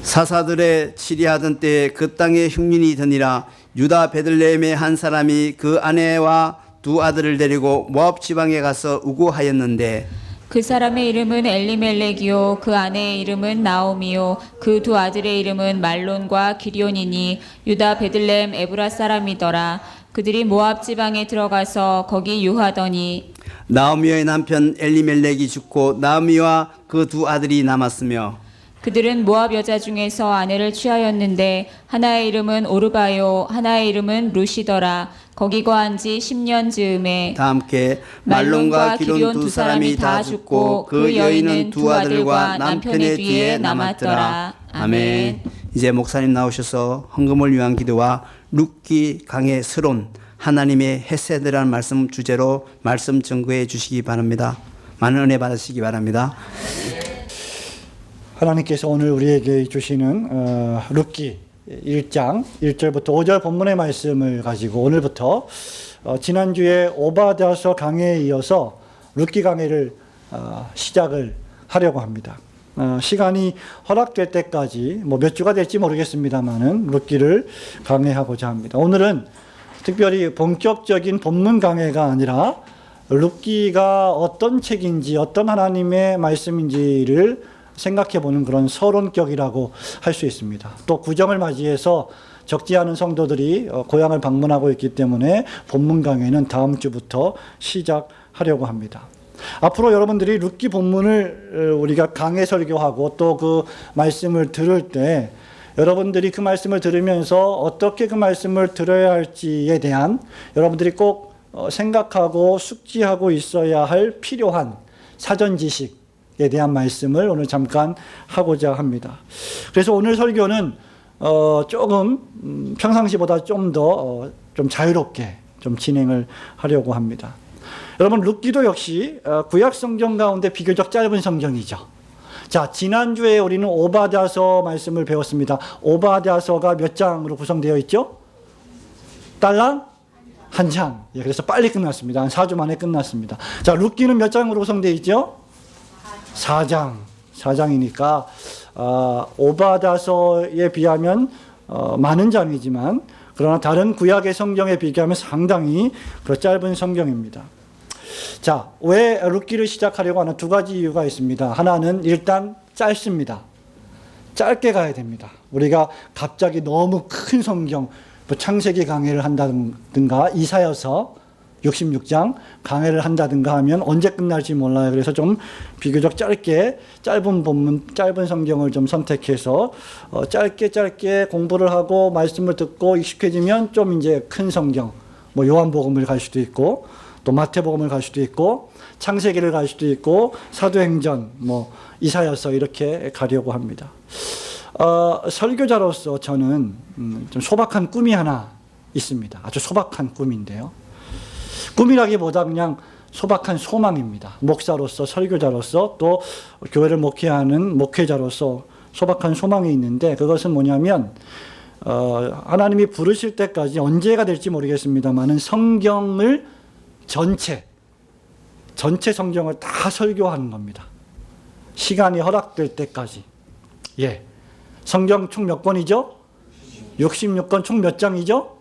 사사들의 치리하던 때에 그 땅에 흉년이 드니라. 유다 베들레헴의 한 사람이 그 아내와 두 아들을 데리고 모압 지방에 가서 우고하였는데 그 사람의 이름은 엘리멜렉이요 그 아내의 이름은 나오미요 그 두 아들의 이름은 말론과 기리온이니 유다 베들레헴 에브라 사람이더라. 그들이 모압 지방에 들어가서 거기 유하더니 나오미의 남편 엘리멜렉이 죽고 나오미와 그 두 아들이 남았으며 그들은 모압 여자 중에서 아내를 취하였는데 하나의 이름은 오르바요 하나의 이름은 루시더라. 거기 거한 지 10년 즈음에 다 함께 말론과 기론 두 사람이 다 죽고 그 여인은 두 아들과 남편의 뒤에 남았더라. 아멘. 이제 목사님 나오셔서 헌금을 위한 기도와 룻기 강의 서론 하나님의 헤세드라는 말씀 주제로 말씀 증거해 주시기 바랍니다. 많은 은혜 받으시기 바랍니다. 하나님께서 오늘 우리에게 주시는 룻기 1장 1절부터 5절 본문의 말씀을 가지고 오늘부터 지난주에 오바댜서 강해에 이어서 룻기 강해를 시작을 하려고 합니다. 시간이 허락될 때까지 몇 주가 될지 모르겠습니다만은 룻기를 강해하고자 합니다. 오늘은 특별히 본격적인 본문 강해가 아니라 룻기가 어떤 책인지 어떤 하나님의 말씀인지를 생각해 보는 그런 서론격이라고 할 수 있습니다. 또 구정을 맞이해서 적지 않은 성도들이 고향을 방문하고 있기 때문에 본문 강해는 다음 주부터 시작하려고 합니다. 앞으로 여러분들이 룻기 본문을 우리가 강해 설교하고 또 그 말씀을 들을 때 여러분들이 그 말씀을 들으면서 어떻게 그 말씀을 들어야 할지에 대한 여러분들이 꼭 생각하고 숙지하고 있어야 할 필요한 사전 지식에 대한 말씀을 오늘 잠깐 하고자 합니다. 그래서 오늘 설교는 조금 평상시보다 좀 더 좀 자유롭게 좀 진행을 하려고 합니다. 여러분 룻기도 역시 구약 성경 가운데 비교적 짧은 성경이죠. 자, 지난주에 우리는 오바댜서 말씀을 배웠습니다. 오바댜서가 몇 장으로 구성되어 있죠? 딸랑 한 장. 예, 그래서 빨리 끝났습니다. 한 4주 만에 끝났습니다. 자, 룻기는 몇 장으로 구성되어 있죠? 4장. 4장이니까 오바댜서에 비하면 많은 장이지만 그러나 다른 구약의 성경에 비교하면 상당히 짧은 성경입니다. 자, 왜 룻기를 시작하려고 하는 두 가지 이유가 있습니다. 하나는 일단 짧습니다. 짧게 가야 됩니다. 우리가 갑자기 너무 큰 성경, 창세기 강해를 한다든가 이사야서 66장 강해를 한다든가 하면 언제 끝날지 몰라요. 그래서 좀 비교적 짧은 본문, 짧은 성경을 좀 선택해서 짧게 공부를 하고 말씀을 듣고 익숙해지면 좀 이제 큰 성경, 요한복음을 갈 수도 있고 또 마태복음을 갈 수도 있고 창세기를 갈 수도 있고 사도행전, 이사야서 이렇게 가려고 합니다. 설교자로서 저는 좀 소박한 꿈이 하나 있습니다. 아주 소박한 꿈인데요. 꿈이라기보다 그냥 소박한 소망입니다. 목사로서, 설교자로서, 또 교회를 목회하는 목회자로서 소박한 소망이 있는데 그것은 뭐냐면 하나님이 부르실 때까지 언제가 될지 모르겠습니다만은 성경을 전체 성경을 다 설교하는 겁니다. 시간이 허락될 때까지. 예. 성경 총 몇 권이죠? 66권 총 몇 장이죠?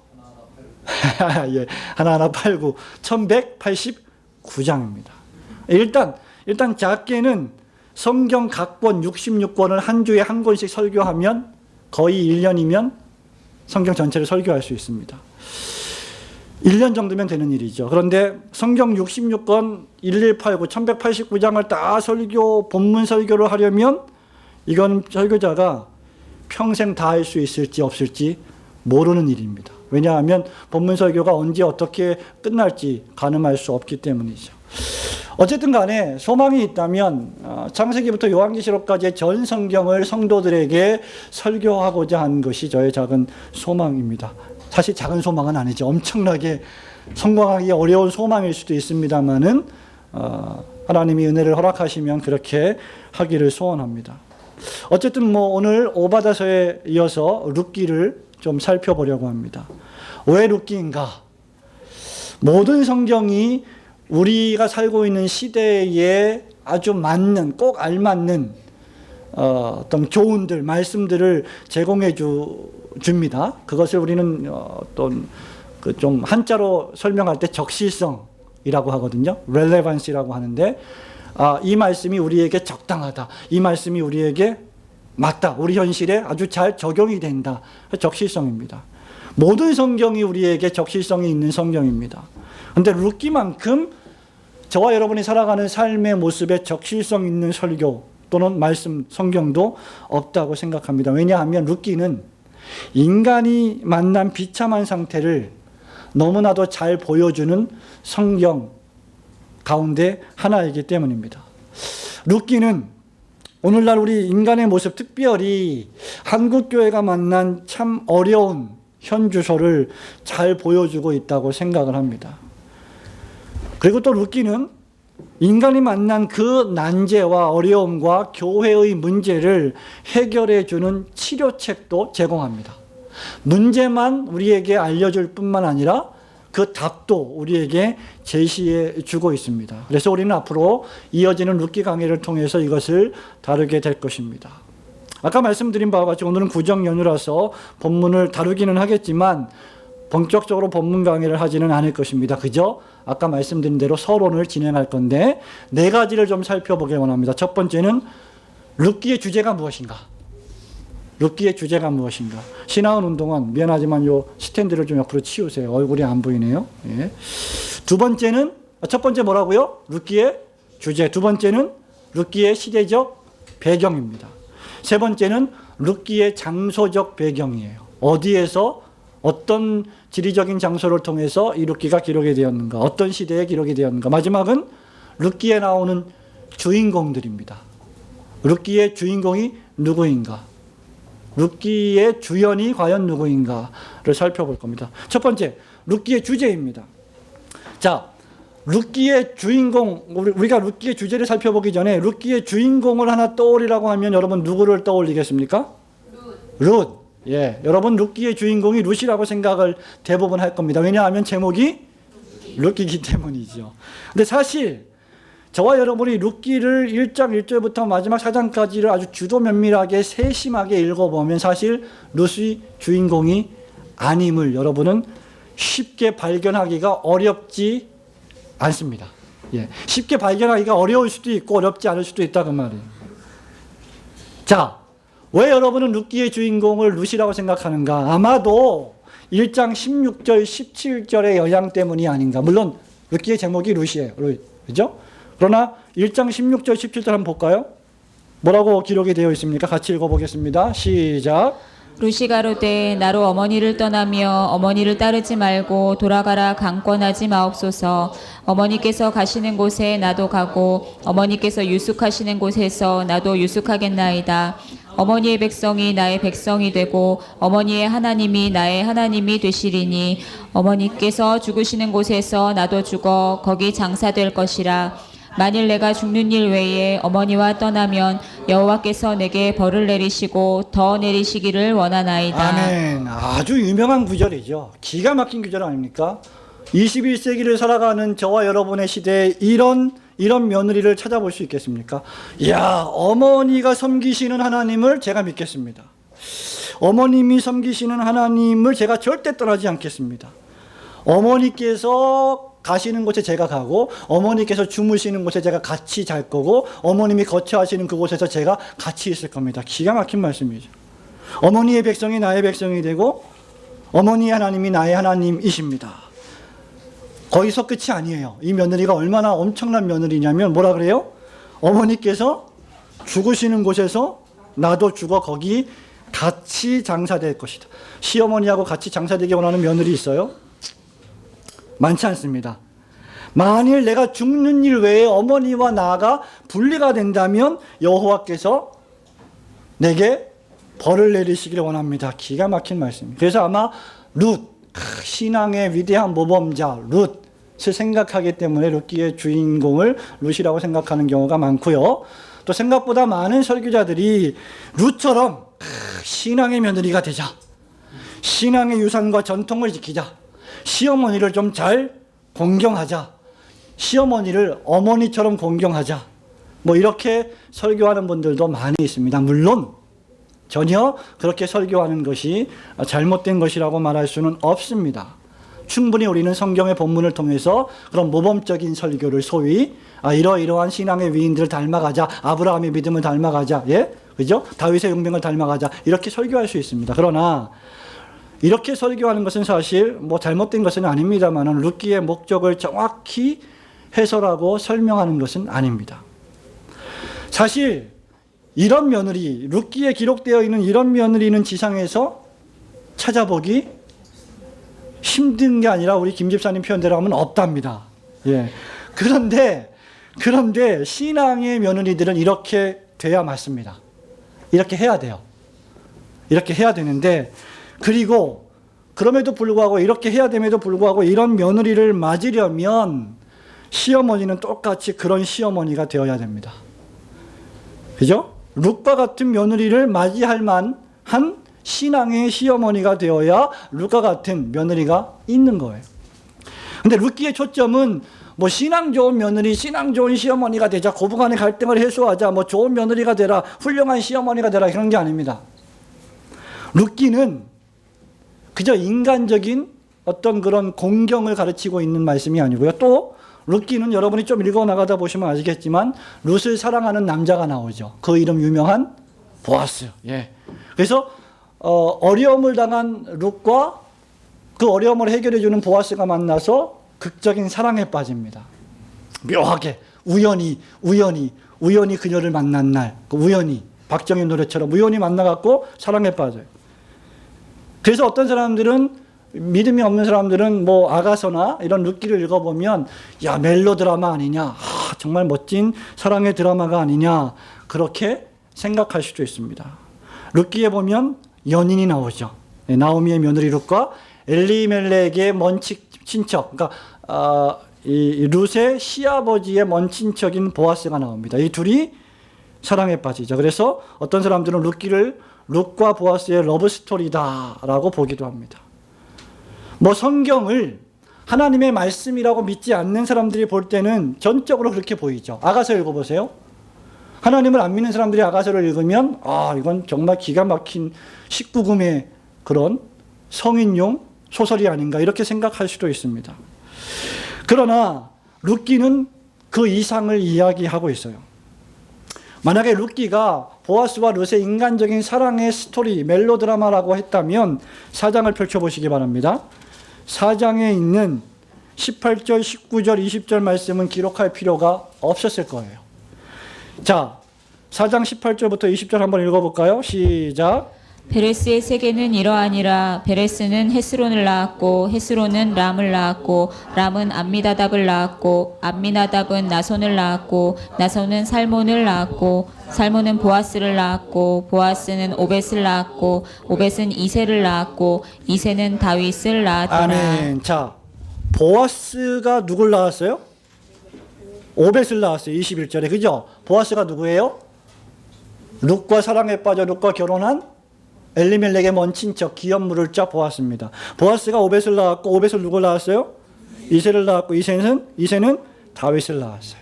예. 하나하나 팔고 1189장입니다. 일단 작게는 성경 각권 66권을 한 주에 한 권씩 설교하면 거의 1년이면 성경 전체를 설교할 수 있습니다. 1년 정도면 되는 일이죠. 그런데 성경 66권 1189, 1189장을 다 본문 설교를 하려면 이건 설교자가 평생 다 할 수 있을지 없을지 모르는 일입니다. 왜냐하면 본문 설교가 언제 어떻게 끝날지 가늠할 수 없기 때문이죠. 어쨌든 간에 소망이 있다면 창세기부터 요한계시록까지의 전 성경을 성도들에게 설교하고자 한 것이 저의 작은 소망입니다. 사실 작은 소망은 아니죠. 엄청나게 성공하기 어려운 소망일 수도 있습니다만은 하나님이 은혜를 허락하시면 그렇게 하기를 소원합니다. 어쨌든 오늘 오바댜서에 이어서 룻기를 좀 살펴보려고 합니다. 왜 룻기인가? 모든 성경이 우리가 살고 있는 시대에 아주 맞는, 꼭 알맞는 어떤 교훈들, 말씀들을 제공해 줍니다. 그것을 우리는 어떤 그 좀 한자로 설명할 때 적실성이라고 하거든요. relevance라고 하는데, 이 말씀이 우리에게 적당하다. 이 말씀이 우리에게 맞다. 우리 현실에 아주 잘 적용이 된다. 적실성입니다. 모든 성경이 우리에게 적실성이 있는 성경입니다. 그런데 룻기만큼 저와 여러분이 살아가는 삶의 모습에 적실성 있는 설교 또는 말씀, 성경도 없다고 생각합니다. 왜냐하면 룻기는 인간이 만난 비참한 상태를 너무나도 잘 보여주는 성경 가운데 하나이기 때문입니다. 룻기는 오늘날 우리 인간의 모습, 특별히 한국교회가 만난 참 어려운 현주소를 잘 보여주고 있다고 생각을 합니다. 그리고 또 룻기는 인간이 만난 그 난제와 어려움과 교회의 문제를 해결해 주는 치료책도 제공합니다. 문제만 우리에게 알려줄 뿐만 아니라 그 답도 우리에게 제시해 주고 있습니다. 그래서 우리는 앞으로 이어지는 룻기 강의를 통해서 이것을 다루게 될 것입니다. 아까 말씀드린 바와 같이 오늘은 구정 연휴라서 본문을 다루기는 하겠지만 본격적으로 본문 강의를 하지는 않을 것입니다. 그저 아까 말씀드린 대로 서론을 진행할 건데 4가지를 좀 살펴보길 원합니다. 첫 번째는 룻기의 주제가 무엇인가? 룻기의 주제가 무엇인가? 신하은 운동원, 미안하지만 요 스탠드를 좀 옆으로 치우세요. 얼굴이 안 보이네요. 예. 두 번째는, 첫 번째 뭐라고요? 룻기의 주제. 두 번째는 룻기의 시대적 배경입니다. 세 번째는 룻기의 장소적 배경이에요. 어디에서 어떤 지리적인 장소를 통해서 이 룻기가 기록이 되었는가? 어떤 시대에 기록이 되었는가? 마지막은 룻기에 나오는 주인공들입니다. 룻기의 주인공이 누구인가? 룻기의 주연이 과연 누구인가를 살펴볼 겁니다. 첫 번째, 룻기의 주제입니다. 자, 룻기의 주인공, 우리가 룻기의 주제를 살펴보기 전에 룻기의 주인공을 하나 떠올리라고 하면 여러분 누구를 떠올리겠습니까? 룻. 예, 여러분 룻기의 주인공이 룻이라고 생각을 대부분 할 겁니다. 왜냐하면 제목이 룻기이기 때문이죠. 근데 사실 저와 여러분이 룻기를 1장 1절부터 마지막 4장까지를 아주 주도 면밀하게 세심하게 읽어보면 사실 룻의 주인공이 아님을 여러분은 쉽게 발견하기가 어렵지 않습니다. 예, 쉽게 발견하기가 어려울 수도 있고 어렵지 않을 수도 있다 그 말이에요. 자, 왜 여러분은 룻기의 주인공을 룻이라고 생각하는가? 아마도 1장 16절 17절의 영향 때문이 아닌가. 물론 룻기의 제목이 룻이에요. 그렇죠? 그러나 1장 16절 17절 한번 볼까요? 뭐라고 기록이 되어 있습니까? 같이 읽어보겠습니다. 시작. 룻이 가로되 나로 어머니를 떠나며 어머니를 따르지 말고 돌아가라 강권하지 마옵소서. 어머니께서 가시는 곳에 나도 가고 어머니께서 유숙하시는 곳에서 나도 유숙하겠나이다. 어머니의 백성이 나의 백성이 되고 어머니의 하나님이 나의 하나님이 되시리니 어머니께서 죽으시는 곳에서 나도 죽어 거기 장사될 것이라. 만일 내가 죽는 일 외에 어머니와 떠나면 여호와께서 내게 벌을 내리시고 더 내리시기를 원하나이다. 아멘. 아주 유명한 구절이죠. 기가 막힌 구절 아닙니까? 21세기를 살아가는 저와 여러분의 시대에 이런 며느리를 찾아볼 수 있겠습니까? 이야, 어머니가 섬기시는 하나님을 제가 믿겠습니다. 어머님이 섬기시는 하나님을 제가 절대 떠나지 않겠습니다. 어머니께서 가시는 곳에 제가 가고 어머니께서 주무시는 곳에 제가 같이 잘 거고 어머님이 거처하시는 그곳에서 제가 같이 있을 겁니다. 기가 막힌 말씀이죠. 어머니의 백성이 나의 백성이 되고 어머니의 하나님이 나의 하나님이십니다. 거기서 끝이 아니에요. 이 며느리가 얼마나 엄청난 며느리냐면 뭐라 그래요? 어머니께서 죽으시는 곳에서 나도 죽어 거기 같이 장사될 것이다. 시어머니하고 같이 장사되기 원하는 며느리 있어요? 많지 않습니다. 만일 내가 죽는 일 외에 어머니와 나가 분리가 된다면 여호와께서 내게 벌을 내리시기를 원합니다. 기가 막힌 말씀입니다. 그래서 아마 룻, 신앙의 위대한 모범자 룻을 생각하기 때문에 룻기의 주인공을 룻이라고 생각하는 경우가 많고요. 또 생각보다 많은 설교자들이 룻처럼 신앙의 며느리가 되자, 신앙의 유산과 전통을 지키자, 시어머니를 좀 잘 공경하자, 시어머니를 어머니처럼 공경하자, 뭐 이렇게 설교하는 분들도 많이 있습니다. 물론 전혀 그렇게 설교하는 것이 잘못된 것이라고 말할 수는 없습니다. 충분히 우리는 성경의 본문을 통해서 그런 모범적인 설교를 소위 이러이러한 신앙의 위인들을 닮아가자, 아브라함의 믿음을 닮아가자, 예, 그죠? 다윗의 용병을 닮아가자, 이렇게 설교할 수 있습니다. 그러나 이렇게 설교하는 것은 사실 뭐 잘못된 것은 아닙니다만 룻기의 목적을 정확히 해설하고 설명하는 것은 아닙니다. 사실 이런 며느리, 룻기에 기록되어 있는 이런 며느리는 지상에서 찾아보기 힘든 게 아니라 우리 김 집사님 표현대로 하면 없답니다. 예. 그런데 신앙의 며느리들은 이렇게 돼야 맞습니다. 이렇게 해야 돼요. 이렇게 해야 되는데, 그리고 그럼에도 불구하고 이렇게 해야 됨에도 불구하고 이런 며느리를 맞으려면 시어머니는 똑같이 그런 시어머니가 되어야 됩니다. 그죠? 룻과 같은 며느리를 맞이할 만한 신앙의 시어머니가 되어야 룻과 같은 며느리가 있는 거예요. 근데 룻기의 초점은 뭐 신앙 좋은 며느리, 신앙 좋은 시어머니가 되자, 고부간의 갈등을 해소하자, 뭐 좋은 며느리가 되라, 훌륭한 시어머니가 되라, 그런 게 아닙니다. 룻기는 그저 인간적인 어떤 그런 공경을 가르치고 있는 말씀이 아니고요. 또 룻기는 여러분이 좀 읽어 나가다 보시면 아시겠지만 룻을 사랑하는 남자가 나오죠. 그 이름 유명한 보아스. 예. 그래서 어려움을 당한 룻과 그 어려움을 해결해 주는 보아스가 만나서 극적인 사랑에 빠집니다. 묘하게 우연히 그녀를 만난 날, 우연히 박정희 노래처럼 우연히 만나갖고 사랑에 빠져요. 그래서 어떤 사람들은, 믿음이 없는 사람들은 뭐 아가서나 이런 룻기를 읽어보면 야, 멜로드라마 아니냐, 정말 멋진 사랑의 드라마가 아니냐, 그렇게 생각할 수도 있습니다. 룻기에 보면 연인이 나오죠. 나오미의 며느리 룻과 엘리멜렉의 먼 친척, 그러니까 이 룻의 시아버지의 먼 친척인 보아스가 나옵니다. 이 둘이 사랑에 빠지죠. 그래서 어떤 사람들은 룻과 보아스의 러브 스토리다라고 보기도 합니다. 뭐 성경을 하나님의 말씀이라고 믿지 않는 사람들이 볼 때는 전적으로 그렇게 보이죠. 아가서 읽어보세요. 하나님을 안 믿는 사람들이 아가서를 읽으면 이건 정말 기가 막힌 19금의 그런 성인용 소설이 아닌가, 이렇게 생각할 수도 있습니다. 그러나 룻기는 그 이상을 이야기하고 있어요. 만약에 룻기가 보아스와 룻의 인간적인 사랑의 스토리, 멜로드라마라고 했다면 4장을 펼쳐보시기 바랍니다. 4장에 있는 18절, 19절, 20절 말씀은 기록할 필요가 없었을 거예요. 자, 4장 18절부터 20절 한번 읽어볼까요? 시작. 베레스의 세계는 이러하니라. 베레스는 헤스론을 낳았고 헤스론은 람을 낳았고 람은 암미나답을 낳았고 암미나답은 나손을 낳았고 나손은 살몬을 낳았고 살몬은 보아스를 낳았고 보아스는 오벳을 낳았고 오벳은 이새를 낳았고 이새는 다윗을 낳았더라. 아멘. 자, 보아스가 누굴 낳았어요? 오벳을 낳았어요. 21절에. 그죠? 보아스가 누구예요? 룻과 사랑에 빠져 룻과 결혼한 엘리멜렉의 먼 친척, 기업물을 쫙 보았습니다. 보아스가 오벳을 낳았고 오벳을 누굴 낳았어요? 이새를 낳았고 이새는 다윗을 낳았어요.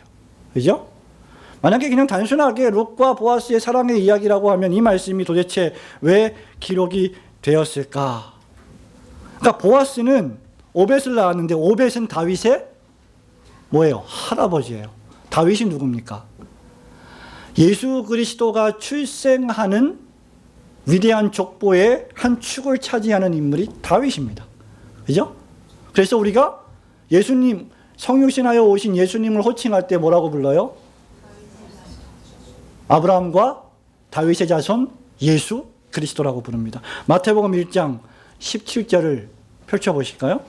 그죠? 만약에 그냥 단순하게 룻과 보아스의 사랑의 이야기라고 하면 이 말씀이 도대체 왜 기록이 되었을까? 그러니까 보아스는 오벳을 낳았는데 오벳은 다윗의 뭐예요? 할아버지예요. 다윗이 누굽니까? 예수 그리스도가 출생하는 위대한 족보의 한 축을 차지하는 인물이 다윗입니다. 그죠? 그래서 우리가 예수님, 성육신하여 오신 예수님을 호칭할 때 뭐라고 불러요? 아브라함과 다윗의 자손 예수 그리스도라고 부릅니다. 마태복음 1장 17절을 펼쳐보실까요?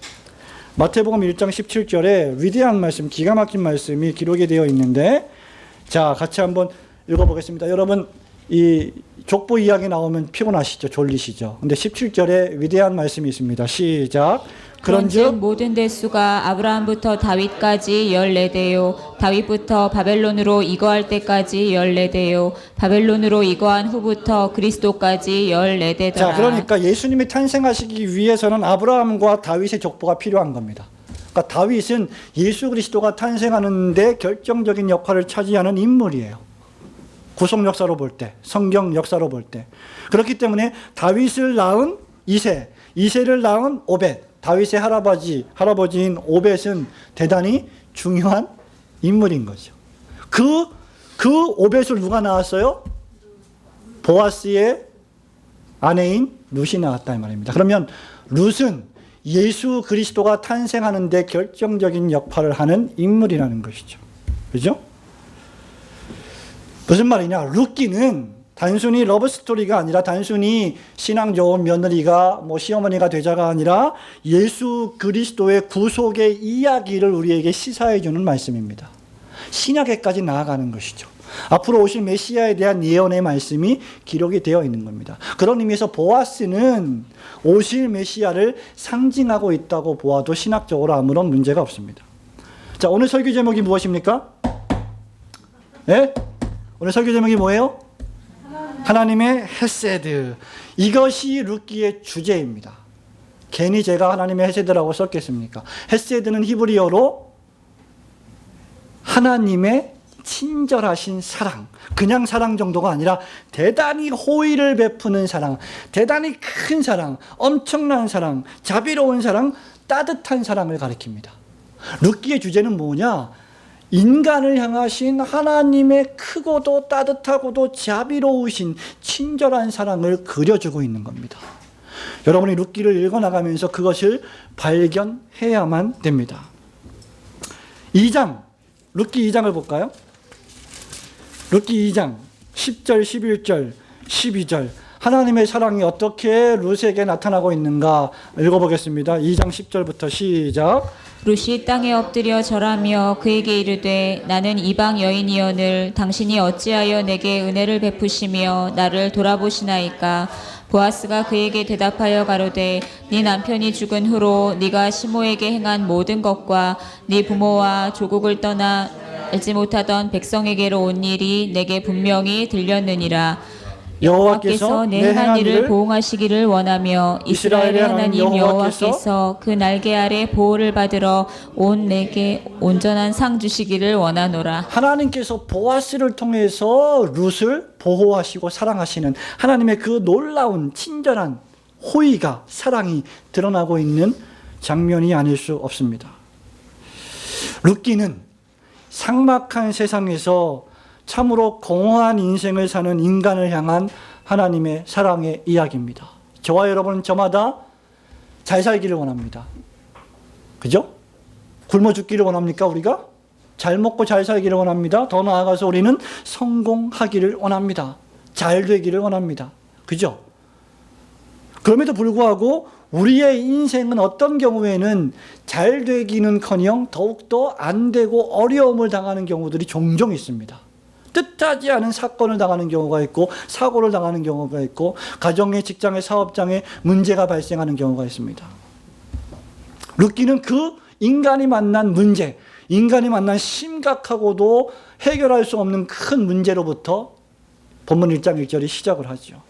마태복음 1장 17절에 위대한 말씀, 기가 막힌 말씀이 기록이 되어 있는데, 자, 같이 한번 읽어보겠습니다. 여러분, 이 족보 이야기 나오면 피곤하시죠? 졸리시죠? 근데 17절에 위대한 말씀이 있습니다. 시작. 그런즉 모든 대수가 아브라함부터 다윗까지 14대요 다윗부터 바벨론으로 이거할 때까지 14대요 바벨론으로 이거한 후부터 그리스도까지 14대더라. 자, 그러니까 예수님이 탄생하시기 위해서는 아브라함과 다윗의 족보가 필요한 겁니다. 그러니까 다윗은 예수 그리스도가 탄생하는데 결정적인 역할을 차지하는 인물이에요. 구속 역사로 볼 때, 성경 역사로 볼 때. 그렇기 때문에 다윗을 낳은 이세를 낳은 오벳, 다윗의 할아버지인 오벳은 대단히 중요한 인물인 거죠. 그 오벳을 누가 낳았어요? 보아스의 아내인 룻이 낳았다 이 말입니다. 그러면 룻은 예수 그리스도가 탄생하는데 결정적인 역할을 하는 인물이라는 것이죠. 그죠? 무슨 말이냐? 룻기는 단순히 러브스토리가 아니라 단순히 신앙 좋은 며느리가 뭐 시어머니가 되자가 아니라 예수 그리스도의 구속의 이야기를 우리에게 시사해 주는 말씀입니다. 신약에까지 나아가는 것이죠. 앞으로 오실 메시아에 대한 예언의 말씀이 기록이 되어 있는 겁니다. 그런 의미에서 보아스는 오실 메시아를 상징하고 있다고 보아도 신학적으로 아무런 문제가 없습니다. 자, 오늘 설교 제목이 무엇입니까? 네? 오늘 설교 제목이 뭐예요? 하나님의 헤세드. 이것이 룻기의 주제입니다. 괜히 제가 하나님의 헤세드라고 썼겠습니까? 헤세드는 히브리어로 하나님의 친절하신 사랑, 그냥 사랑 정도가 아니라 대단히 호의를 베푸는 사랑, 대단히 큰 사랑, 엄청난 사랑, 자비로운 사랑, 따뜻한 사랑을 가리킵니다. 룻기의 주제는 뭐냐? 인간을 향하신 하나님의 크고도 따뜻하고도 자비로우신 친절한 사랑을 그려주고 있는 겁니다. 여러분이 룻기를 읽어나가면서 그것을 발견해야만 됩니다. 2장, 룻기 2장을 볼까요? 룻기 2장 10절, 11절, 12절 하나님의 사랑이 어떻게 룻에게 나타나고 있는가 읽어보겠습니다. 2장 10절부터 시작. 룻이 땅에 엎드려 절하며 그에게 이르되 나는 이방 여인이여늘 당신이 어찌하여 내게 은혜를 베푸시며 나를 돌아보시나이까. 보아스가 그에게 대답하여 가로되 네 남편이 죽은 후로 네가 시모에게 행한 모든 것과 네 부모와 조국을 떠나 알지 못하던 백성에게로 온 일이 내게 분명히 들렸느니라. 여호와께서 내 행한 일을 보응하시기를 원하며 이스라엘의 하나님 여호와께서 그 날개 아래 보호를 받으러 온 내게 온전한 상 주시기를 원하노라. 하나님께서 보아스를 통해서 룻을 보호하시고 사랑하시는 하나님의 그 놀라운 친절한 호의가, 사랑이 드러나고 있는 장면이 아닐 수 없습니다. 룻기는 삭막한 세상에서 참으로 공허한 인생을 사는 인간을 향한 하나님의 사랑의 이야기입니다. 저와 여러분은 저마다 잘 살기를 원합니다. 그죠? 굶어 죽기를 원합니까, 우리가? 잘 먹고 잘 살기를 원합니다. 더 나아가서 우리는 성공하기를 원합니다. 잘 되기를 원합니다. 그죠? 그럼에도 불구하고 우리의 인생은 어떤 경우에는 잘 되기는커녕 더욱더 안 되고 어려움을 당하는 경우들이 종종 있습니다. 뜻하지 않은 사건을 당하는 경우가 있고 사고를 당하는 경우가 있고 가정에, 직장에, 사업장에 문제가 발생하는 경우가 있습니다. 룻기는 그 인간이 만난 문제, 인간이 만난 심각하고도 해결할 수 없는 큰 문제로부터 본문 1장 1절이 시작을 하죠.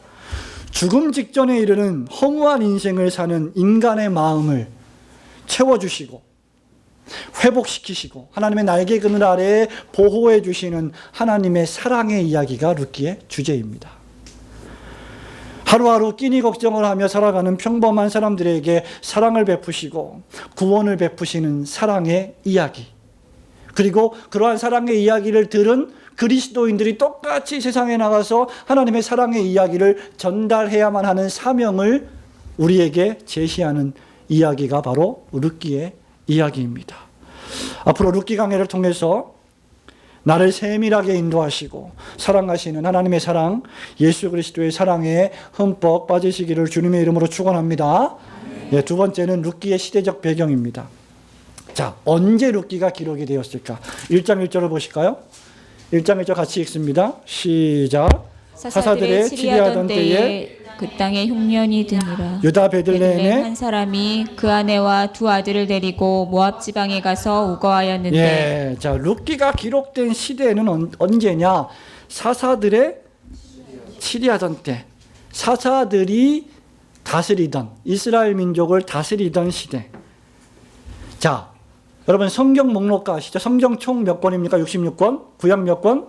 죽음 직전에 이르는 허무한 인생을 사는 인간의 마음을 채워주시고 회복시키시고 하나님의 날개 그늘 아래에 보호해 주시는 하나님의 사랑의 이야기가 룻기의 주제입니다. 하루하루 끼니 걱정을 하며 살아가는 평범한 사람들에게 사랑을 베푸시고 구원을 베푸시는 사랑의 이야기, 그리고 그러한 사랑의 이야기를 들은 그리스도인들이 똑같이 세상에 나가서 하나님의 사랑의 이야기를 전달해야만 하는 사명을 우리에게 제시하는 이야기가 바로 룻기의 이야기입니다. 앞으로 룻기 강해를 통해서 나를 세밀하게 인도하시고 사랑하시는 하나님의 사랑, 예수 그리스도의 사랑에 흠뻑 빠지시기를 주님의 이름으로 축원합니다. 네, 두 번째는 룻기의 시대적 배경입니다. 자, 언제 룻기가 기록이 되었을까? 1장 1절을 보실까요? 1장 1절 같이 읽습니다. 시작. 사사들의 치리하던 때에 그 땅에 흉년이 드니라. 유다 베들레헴에 한 사람이 그 아내와 두 아들을 데리고 모압 지방에 가서 우거하였는데. 예, 자, 룻기가 기록된 시대는 언제냐? 사사들의 치리하던 때, 사사들이 다스리던, 이스라엘 민족을 다스리던 시대. 자, 여러분 성경 목록가 아시죠? 성경 총 몇 권입니까? 66권. 구약 몇 권?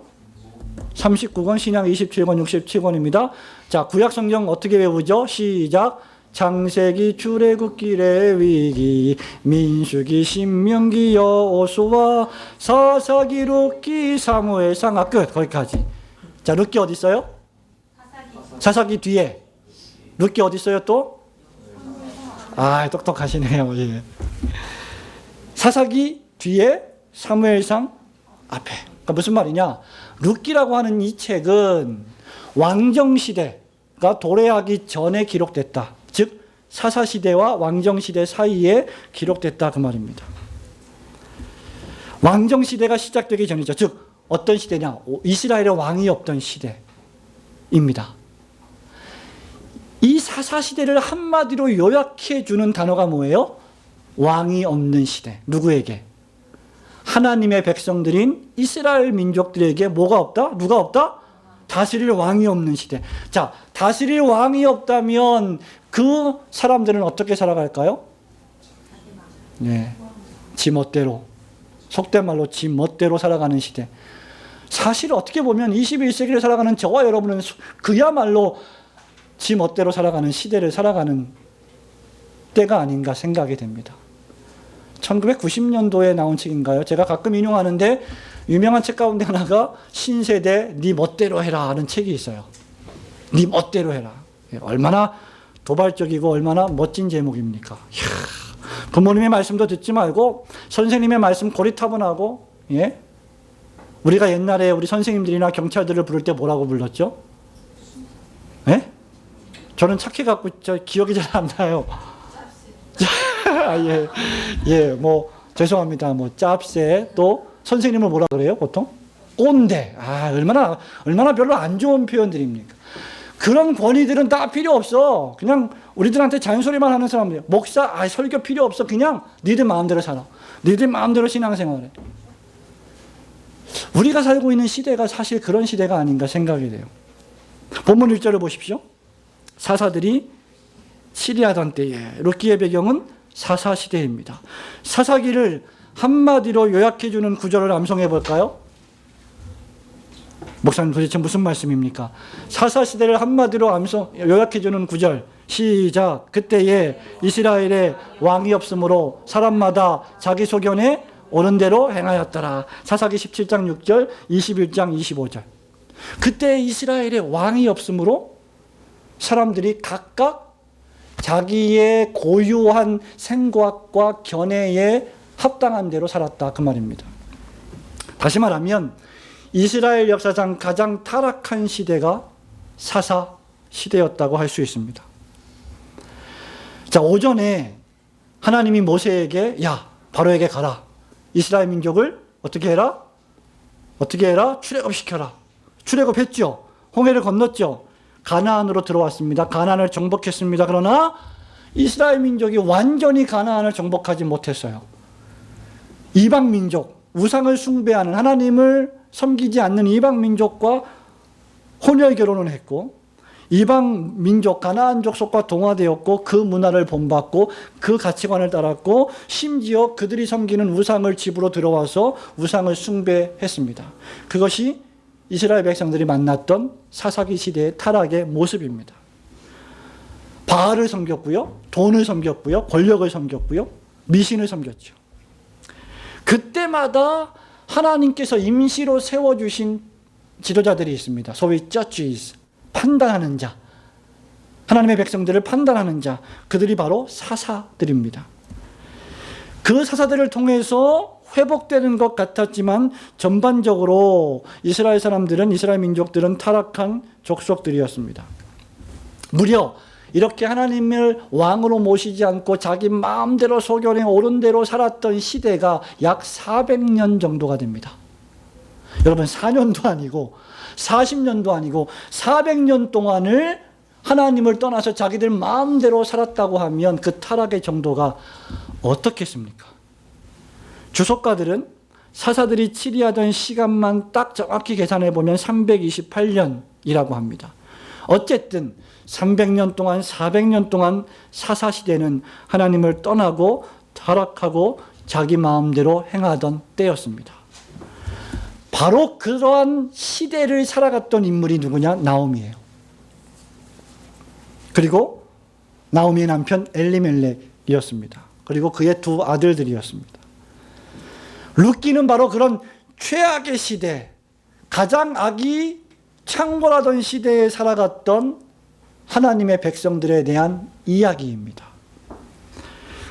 39권. 신약 27권, 67권입니다. 자, 구약 성경 어떻게 외우죠? 시작. 창세기, 출애굽기, 레위기, 민수기, 신명기, 여호수아, 사사기, 룻기, 사무엘상. 끝. 거기까지. 자, 룻기 어디 있어요? 사사기 뒤에. 룻기 어디 있어요 또? 아, 똑똑하시네요. 예. 사사기 뒤에, 사무엘상 앞에. 그러니까 무슨 말이냐? 룻기라고 하는 이 책은 왕정시대가 도래하기 전에 기록됐다. 즉 사사시대와 왕정시대 사이에 기록됐다 그 말입니다. 왕정시대가 시작되기 전이죠. 즉 어떤 시대냐? 이스라엘의 왕이 없던 시대입니다. 이 사사시대를 한마디로 요약해 주는 단어가 뭐예요? 왕이 없는 시대. 누구에게? 하나님의 백성들인 이스라엘 민족들에게 뭐가 없다? 누가 없다? 다스릴 왕이 없는 시대. 자, 다스릴 왕이 없다면 그 사람들은 어떻게 살아갈까요? 네, 지 멋대로. 속된 말로 지 멋대로 살아가는 시대. 사실 어떻게 보면 21세기를 살아가는 저와 여러분은 그야말로 지 멋대로 살아가는 시대를 살아가는 때가 아닌가 생각이 됩니다. 1990년도에 나온 책인가요? 제가 가끔 인용하는데 유명한 책 가운데 하나가 신세대 네 멋대로 해라 하는 책이 있어요. 네 멋대로 해라. 얼마나 도발적이고 얼마나 멋진 제목입니까? 이야, 부모님의 말씀도 듣지 말고 선생님의 말씀 고리타분하고, 예? 우리가 옛날에 우리 선생님들이나 경찰들을 부를 때 뭐라고 불렀죠? 예? 저는 착해갖고 기억이 잘 안 나요. 예, 예, 뭐 죄송합니다. 뭐 짭새, 또 선생님을 뭐라 그래요? 보통 꼰대. 아, 얼마나 별로 안 좋은 표현들입니까? 그런 권위들은 다 필요 없어. 그냥 우리들한테 잔소리만 하는 사람들. 목사, 설교 필요 없어. 그냥 니들 마음대로 살아. 니들 마음대로 신앙생활해. 우리가 살고 있는 시대가 사실 그런 시대가 아닌가 생각이 돼요. 본문 1절을 보십시오. 사사들이 치리하던 때에, 룻기의 배경은 사사시대입니다. 사사기를 한마디로 요약해주는 구절을 암송해 볼까요? 목사님 도대체 무슨 말씀입니까? 사사시대를 한마디로 요약해주는 구절. 시작. 그때에 이스라엘에 왕이 없으므로 사람마다 자기 소견에 옳은 대로 행하였더라. 사사기 17장 6절, 21장 25절. 그때 이스라엘에 왕이 없으므로 사람들이 각각 자기의 고유한 생각과 견해에 합당한 대로 살았다 그 말입니다. 다시 말하면 이스라엘 역사상 가장 타락한 시대가 사사 시대였다고 할 수 있습니다. 자, 오전에 하나님이 모세에게 야, 바로에게 가라. 이스라엘 민족을 어떻게 해라? 출애굽시켜라. 출애굽했죠. 홍해를 건넜죠. 가나안으로 들어왔습니다. 가나안을 정복했습니다. 그러나 이스라엘 민족이 완전히 가나안을 정복하지 못했어요. 이방 민족, 우상을 숭배하는 하나님을 섬기지 않는 이방 민족과 혼혈 결혼을 했고, 이방 민족, 가나안 족속과 동화되었고, 그 문화를 본받고 그 가치관을 따랐고, 심지어 그들이 섬기는 우상을 집으로 들어와서 우상을 숭배했습니다. 그것이 이스라엘 백성들이 만났던 사사기 시대의 타락의 모습입니다. 바알을 섬겼고요, 돈을 섬겼고요, 권력을 섬겼고요, 미신을 섬겼죠. 그때마다 하나님께서 임시로 세워주신 지도자들이 있습니다. 소위 judges, 판단하는 자, 하나님의 백성들을 판단하는 자, 그들이 바로 사사들입니다. 그 사사들을 통해서 회복되는 것 같았지만 전반적으로 이스라엘 사람들은, 이스라엘 민족들은 타락한 족속들이었습니다. 무려 이렇게 하나님을 왕으로 모시지 않고 자기 마음대로 소견에 옳은 대로 살았던 시대가 약 400년 정도가 됩니다. 여러분, 4년도 아니고 40년도 아니고 400년 동안을 하나님을 떠나서 자기들 마음대로 살았다고 하면 그 타락의 정도가 어떻겠습니까? 주석가들은 사사들이 치리하던 시간만 딱 정확히 계산해 보면 328년이라고 합니다. 어쨌든 300년 동안, 400년 동안 사사시대는 하나님을 떠나고 타락하고 자기 마음대로 행하던 때였습니다. 바로 그러한 시대를 살아갔던 인물이 누구냐? 나오미예요. 그리고 나오미의 남편 엘리멜렉이었습니다. 그리고 그의 두 아들들이었습니다. 룻기는 바로 그런 최악의 시대, 가장 악이 창궐하던 시대에 살아갔던 하나님의 백성들에 대한 이야기입니다.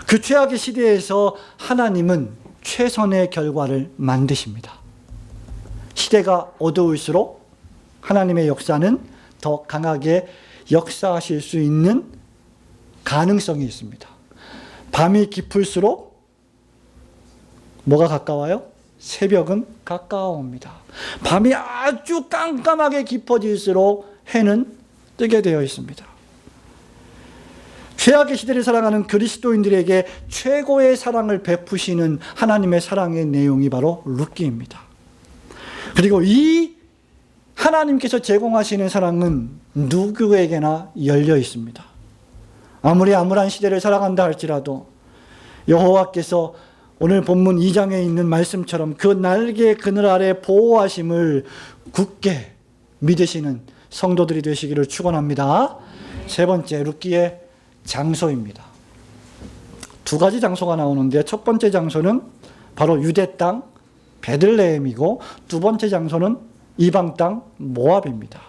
그 최악의 시대에서 하나님은 최선의 결과를 만드십니다. 시대가 어두울수록 하나님의 역사는 더 강하게 역사하실 수 있는 가능성이 있습니다. 밤이 깊을수록 뭐가 가까워요? 새벽은 가까워옵니다. 밤이 아주 깜깜하게 깊어질수록 해는 뜨게 되어 있습니다. 최악의 시대를 살아가는 그리스도인들에게 최고의 사랑을 베푸시는 하나님의 사랑의 내용이 바로 룻기입니다. 그리고 이 하나님께서 제공하시는 사랑은 누구에게나 열려 있습니다. 아무리 암울한 시대를 살아간다 할지라도 여호와께서 오늘 본문 2장에 있는 말씀처럼 그 날개 그늘 아래 보호하심을 굳게 믿으시는 성도들이 되시기를 축원합니다. 세 번째, 룻기의 장소입니다. 두 가지 장소가 나오는데 첫 번째 장소는 바로 유대 땅 베들레헴이고 두 번째 장소는 이방 땅 모압입니다.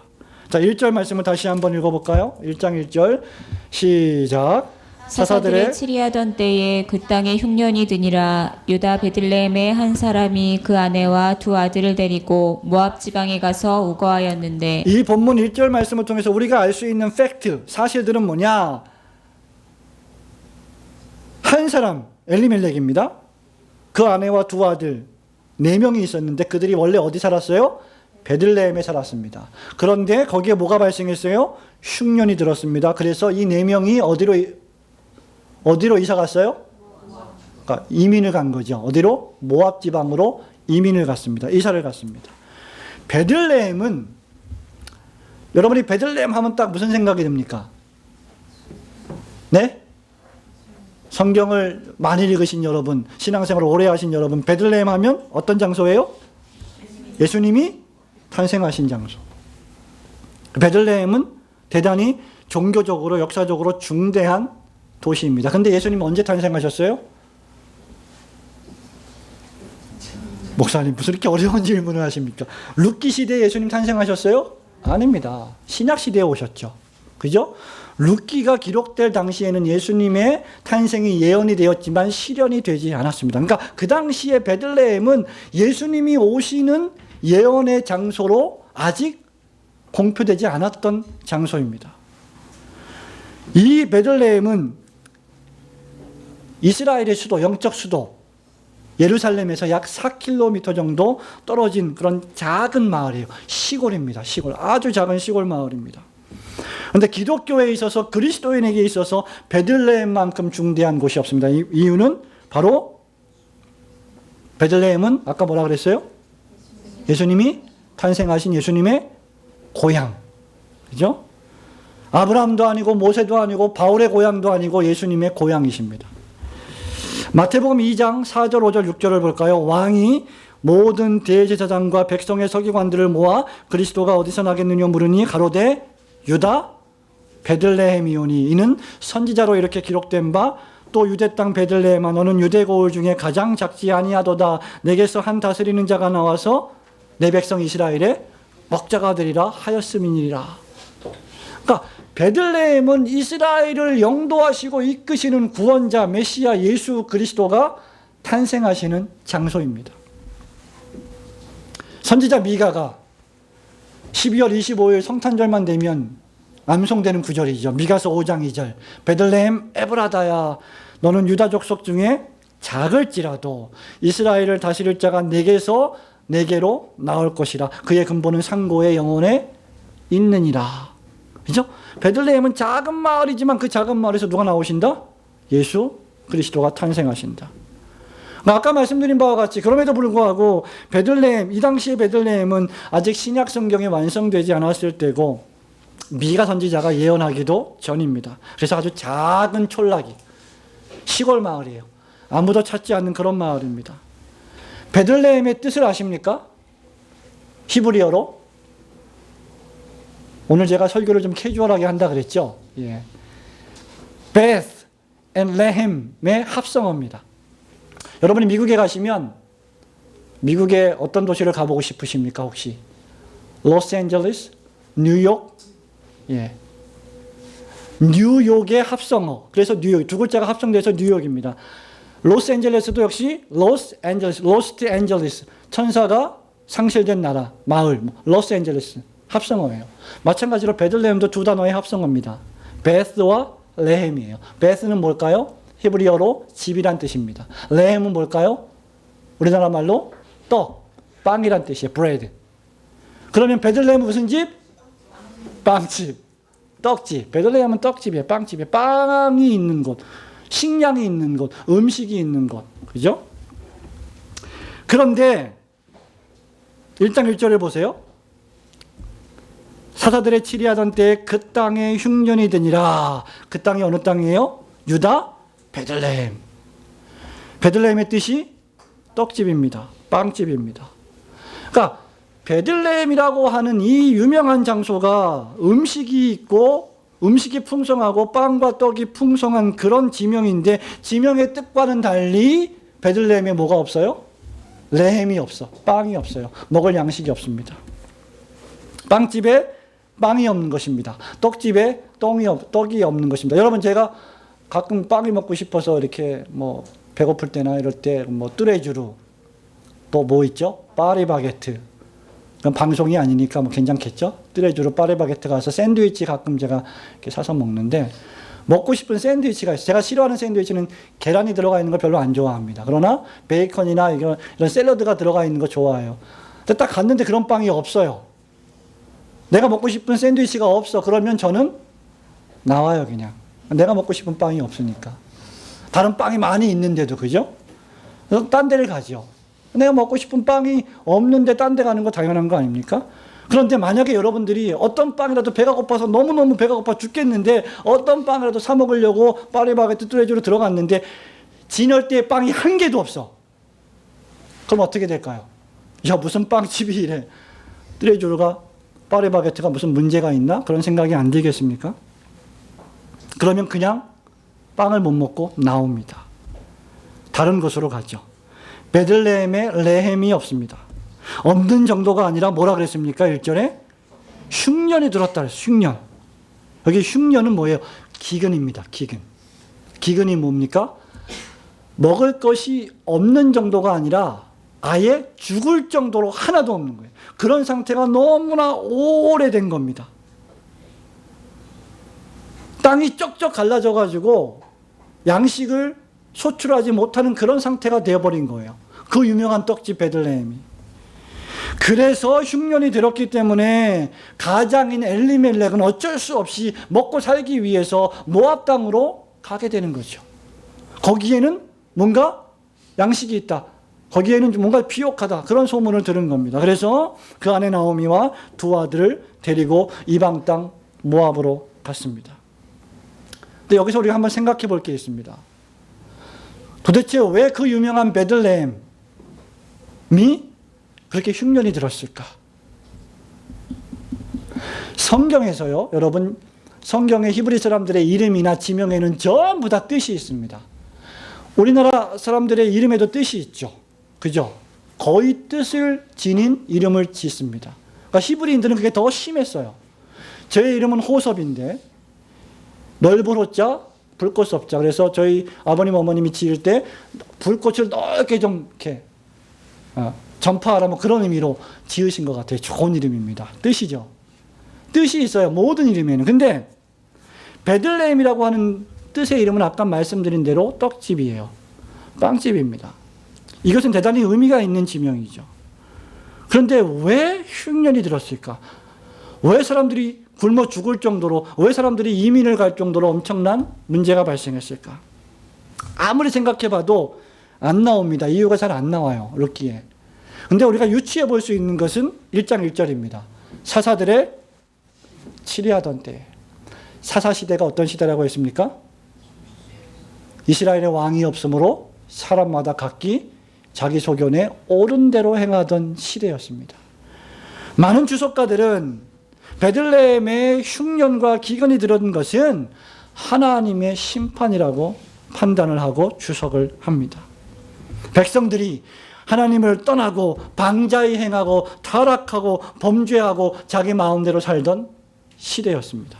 자, 1절 말씀을 다시 한번 읽어볼까요? 1장 1절 시작. 사사들의 치리하던 때에 그 땅에 흉년이 드니라. 유다 베들레헴의 한 사람이 그 아내와 두 아들을 데리고 모압 지방에 가서 우거하였는데, 이 본문 1절 말씀을 통해서 우리가 알 수 있는 팩트, 사실들은 뭐냐? 한 사람 엘리멜렉입니다. 그 아내와 두 아들 4명이 있었는데 그들이 원래 어디 살았어요? 베들레헴에 살았습니다. 그런데 거기에 뭐가 발생했어요? 흉년이 들었습니다. 그래서 이 4명이 어디로 이사 갔어요? 그러니까 이민을 간 거죠. 어디로? 모압 지방으로 이민을 갔습니다. 이사를 갔습니다. 베들레헴은, 여러분이 베들레헴 하면 딱 무슨 생각이 듭니까? 네? 성경을 많이 읽으신 여러분, 신앙생활을 오래 하신 여러분, 베들레헴 하면 어떤 장소예요? 예수님이 탄생하신 장소. 베들레헴은 대단히 종교적으로, 역사적으로 중대한 도시입니다. 근데 예수님 언제 탄생하셨어요? 목사님 무슨 이렇게 어려운 질문을 하십니까? 룻기 시대에 예수님 탄생하셨어요? 아닙니다. 신약 시대에 오셨죠. 그죠? 룻기가 기록될 당시에는 예수님의 탄생이 예언이 되었지만 실현이 되지 않았습니다. 그러니까 그 당시에 베들레헴은 예수님이 오시는 예언의 장소로 아직 공표되지 않았던 장소입니다. 이 베들레헴은 이스라엘의 수도, 영적 수도 예루살렘에서 약 4km 정도 떨어진 그런 작은 마을이에요. 시골입니다. 시골. 아주 작은 시골 마을입니다. 그런데 기독교에 있어서, 그리스도인에게 있어서 베들레헴만큼 중대한 곳이 없습니다. 이유는 바로 베들레헴은 아까 뭐라 그랬어요? 예수님이 탄생하신 예수님의 고향. 그죠? 아브라함도 아니고 모세도 아니고 바울의 고향도 아니고 예수님의 고향이십니다. 마태복음 2장 4절, 5절, 6절을 볼까요? 왕이 모든 대제사장과 백성의 서기관들을 모아 그리스도가 어디서 나겠느냐 물으니 가로되 유다 베들레헴이오니, 이는 선지자로 이렇게 기록된 바, 또 유대 땅 베들레헴아 너는 유대 고을 중에 가장 작지 아니하도다. 내게서 한 다스리는 자가 나와서 내 백성 이스라엘의 목자가 되리라 하였음이니라. 그러니까 베들레헴은 이스라엘을 영도하시고 이끄시는 구원자 메시아 예수 그리스도가 탄생하시는 장소입니다. 선지자 미가가 12월 25일 성탄절만 되면 암송되는 구절이죠. 미가서 5장 2절. 베들레헴 에브라다야 너는 유다 족속 중에 작을지라도 이스라엘을 다스릴 자가 내게서 내게로 나올 것이라. 그의 근본은 상고의 영혼에 있느니라. 그죠? 베들레헴은 작은 마을이지만 그 작은 마을에서 누가 나오신다? 예수 그리스도가 탄생하신다. 아까 말씀드린 바와 같이 그럼에도 불구하고 베들레헴, 이 당시의 베들레헴은 아직 신약 성경이 완성되지 않았을 때고 미가 선지자가 예언하기도 전입니다. 그래서 아주 작은 촌락이, 시골 마을이에요. 아무도 찾지 않는 그런 마을입니다. 베들레헴의 뜻을 아십니까? 히브리어로? 오늘 제가 설교를 좀 캐주얼하게 한다 그랬죠? 예. Beth and Lehem의 합성어입니다. 여러분이 미국에 가시면 미국의 어떤 도시를 가보고 싶으십니까, 혹시? 로스앤젤레스? 뉴욕? 예. 뉴욕의 합성어. 그래서 뉴욕, 두 글자가 합성돼서 뉴욕입니다. 로스앤젤레스도 역시 로스앤젤레스, 로스트앤젤레스. 천사가 상실된 나라, 마을, 로스앤젤레스. 합성어예요. 마찬가지로 베들레헴도 두 단어의 합성어입니다. 베스와 레헴이에요. 베스는 뭘까요? 히브리어로 집이란 뜻입니다. 레헴은 뭘까요? 우리나라 말로 떡, 빵이란 뜻이에요. bread. 그러면 베들레헴은 무슨 집? 빵집, 떡집. 베들레헴은 떡집이에요. 빵집이에요. 빵이 있는 곳, 식량이 있는 곳, 음식이 있는 곳. 그죠? 그런데 1장 1절을 보세요. 사사들의 치리하던 때에 그 땅에 흉년이 드니라. 그 땅이 어느 땅이에요? 유다 베들레헴. 베들레헴의 뜻이 떡집입니다. 빵집입니다. 그러니까 베들레헴이라고 하는 이 유명한 장소가 음식이 있고 음식이 풍성하고 빵과 떡이 풍성한 그런 지명인데, 지명의 뜻과는 달리 베들레헴에 뭐가 없어요? 레헴이 없어. 빵이 없어요. 먹을 양식이 없습니다. 빵집에 빵이 없는 것입니다. 떡집에 떡이 없는 것입니다. 여러분, 제가 가끔 빵이 먹고 싶어서 이렇게 뭐 배고플 때나 이럴 때 뭐 뚜레쥬르, 또 뭐 있죠? 파리바게트. 그럼 방송이 아니니까 뭐 괜찮겠죠? 뚜레쥬르, 파리바게트 가서 샌드위치 가끔 제가 이렇게 사서 먹는데, 먹고 싶은 샌드위치가 있어요. 제가 싫어하는 샌드위치는 계란이 들어가 있는 걸 별로 안 좋아합니다. 그러나 베이컨이나 이런 샐러드가 들어가 있는 거 좋아해요. 근데 딱 갔는데 그런 빵이 없어요. 내가 먹고 싶은 샌드위치가 없어. 그러면 저는 나와요, 그냥. 내가 먹고 싶은 빵이 없으니까. 다른 빵이 많이 있는데도, 그죠? 그래서 딴 데를 가죠. 내가 먹고 싶은 빵이 없는데 딴 데 가는 거 당연한 거 아닙니까? 그런데 만약에 여러분들이 어떤 빵이라도 배가 고파서 너무너무 배가 고파 죽겠는데 어떤 빵이라도 사 먹으려고 파리바게뜨 뚜레쥬르 들어갔는데 진열대에 빵이 한 개도 없어. 그럼 어떻게 될까요? 야, 무슨 빵집이 이래. 뚜레쥬르가, 파리바게뜨가 무슨 문제가 있나? 그런 생각이 안 들겠습니까? 그러면 그냥 빵을 못 먹고 나옵니다. 다른 곳으로 가죠. 베들레헴에 레헴이 없습니다. 없는 정도가 아니라 뭐라 그랬습니까? 1절에 흉년이 들었다 그랬어요. 흉년. 여기 흉년은 뭐예요? 기근입니다. 기근. 기근이 뭡니까? 먹을 것이 없는 정도가 아니라 아예 죽을 정도로 하나도 없는 거예요. 그런 상태가 너무나 오래된 겁니다. 땅이 쩍쩍 갈라져가지고 양식을 소출하지 못하는 그런 상태가 되어버린 거예요. 그 유명한 떡집 베들레헴이. 그래서 흉년이 들었기 때문에 가장인 엘리멜렉은 어쩔 수 없이 먹고 살기 위해서 모압 땅으로 가게 되는 거죠. 거기에는 뭔가 양식이 있다. 거기에는 뭔가 비옥하다. 그런 소문을 들은 겁니다. 그래서 그 아내 나오미와 두 아들을 데리고 이방 땅 모압으로 갔습니다. 근데 여기서 우리가 한번 생각해 볼 게 있습니다. 도대체 왜 그 유명한 베들레헴이 그렇게 흉년이 들었을까? 성경에서요, 여러분, 성경의 히브리 사람들의 이름이나 지명에는 전부 다 뜻이 있습니다. 우리나라 사람들의 이름에도 뜻이 있죠. 그죠? 거의 뜻을 지닌 이름을 짓습니다. 그러니까 히브리인들은 그게 더 심했어요. 제 이름은 호섭인데, 넓은 호자, 불꽃 섭자. 그래서 저희 아버님, 어머님이 지을 때 불꽃을 넓게 좀 이렇게 전파하라, 뭐 그런 의미로 지으신 것 같아요. 좋은 이름입니다. 뜻이죠. 뜻이 있어요. 모든 이름에는. 근데 베들레헴이라고 하는 뜻의 이름은 아까 말씀드린 대로 떡집이에요. 빵집입니다. 이것은 대단히 의미가 있는 지명이죠. 그런데 왜 흉년이 들었을까? 왜 사람들이 굶어 죽을 정도로, 왜 사람들이 이민을 갈 정도로 엄청난 문제가 발생했을까? 아무리 생각해봐도 안 나옵니다. 이유가 잘 안 나와요. 룻기에. 근데 우리가 유추해 볼 수 있는 것은 1장 1절입니다. 사사들의 치리하던 때. 사사시대가 어떤 시대라고 했습니까? 이스라엘의 왕이 없으므로 사람마다 각기 자기 소견에 옳은 대로 행하던 시대였습니다. 많은 주석가들은 베들레헴의 흉년과 기근이 들은 것은 하나님의 심판이라고 판단을 하고 주석을 합니다. 백성들이 하나님을 떠나고 방자히 행하고 타락하고 범죄하고 자기 마음대로 살던 시대였습니다.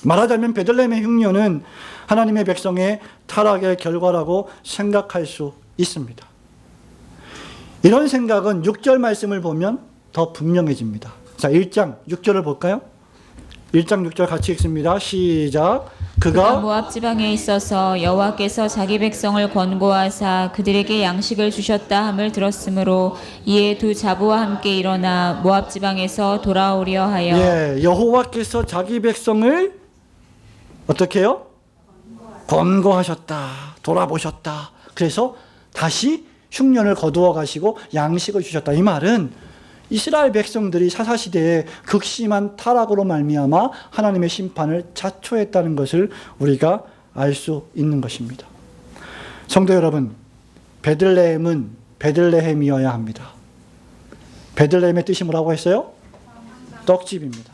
말하자면 베들레헴의 흉년은 하나님의 백성의 타락의 결과라고 생각할 수 있습니다. 이런 생각은 6절 말씀을 보면 더 분명해집니다. 자, 1장 6절을 볼까요? 1장 6절 같이 읽습니다. 시작. 그가 모압 지방에 있어서 여호와께서 자기 백성을 권고하사 그들에게 양식을 주셨다 함을 들었으므로 이에 두 자부와 함께 일어나 모압 지방에서 돌아오려 하여 예, 여호와께서 자기 백성을 어떻게 해요? 권고하셨다. 돌아보셨다. 그래서 다시 흉년을 거두어 가시고 양식을 주셨다. 이 말은 이스라엘 백성들이 사사시대에 극심한 타락으로 말미암아 하나님의 심판을 자초했다는 것을 우리가 알 수 있는 것입니다. 성도 여러분, 베들레헴은 베들레헴이어야 합니다. 베들레헴의 뜻이 뭐라고 했어요? 떡집입니다.